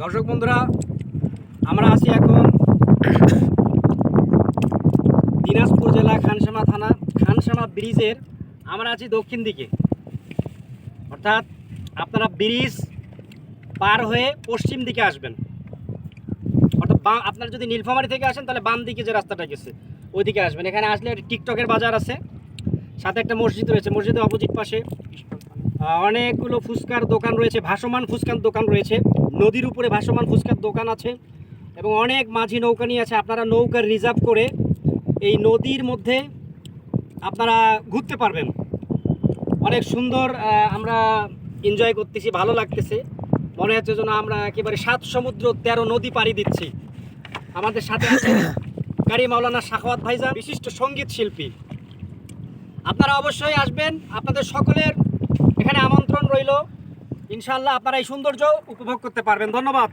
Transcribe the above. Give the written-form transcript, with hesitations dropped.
দর্শক বন্ধুরা, আমরা আছি এখন দিনাজপুর জেলা খানসামা থানা খানসামা ব্রিজের। আমরা আছি দক্ষিণ দিকে, অর্থাৎ আপনারা ব্রিজ পার হয়ে পশ্চিম দিকে আসবেন। অর্থাৎ আপনারা যদি নীলফামারী থেকে আসেন তাহলে বাম দিকে যে রাস্তাটা গেছে ওই দিকে আসবেন। এখানে আসলে টিকটকের বাজার আছে, সাথে একটা মসজিদ রয়েছে। মসজিদের অপোজিট পাশে অনেকগুলো ফুচকার দোকান রয়েছে, ভাসমান ফুচকার দোকান রয়েছে। নদীর উপরে ভাসমান ফুচকার দোকান আছে এবং অনেক মাঝি নৌকা নিয়ে আছে। আপনারা নৌকা রিজার্ভ করে এই নদীর মধ্যে আপনারা ঘুরতে পারবেন। অনেক সুন্দর, আমরা এনজয় করতেছি, ভালো লাগতেছে। মনে হচ্ছে যেন আমরা একেবারে 7 সমুদ্র 13 নদী পাড়ি দিচ্ছি। আমাদের সাথে আছে কারি মাওলানা সাখাওয়াত ভাইজান, বিশিষ্ট সঙ্গীত শিল্পী। আপনারা অবশ্যই আসবেন, আপনাদের সকলের এখানে আমন্ত্রণ রইল। ইনশাআল্লাহ আপনারা এই সৌন্দর্য উপভোগ করতে পারবেন। ধন্যবাদ।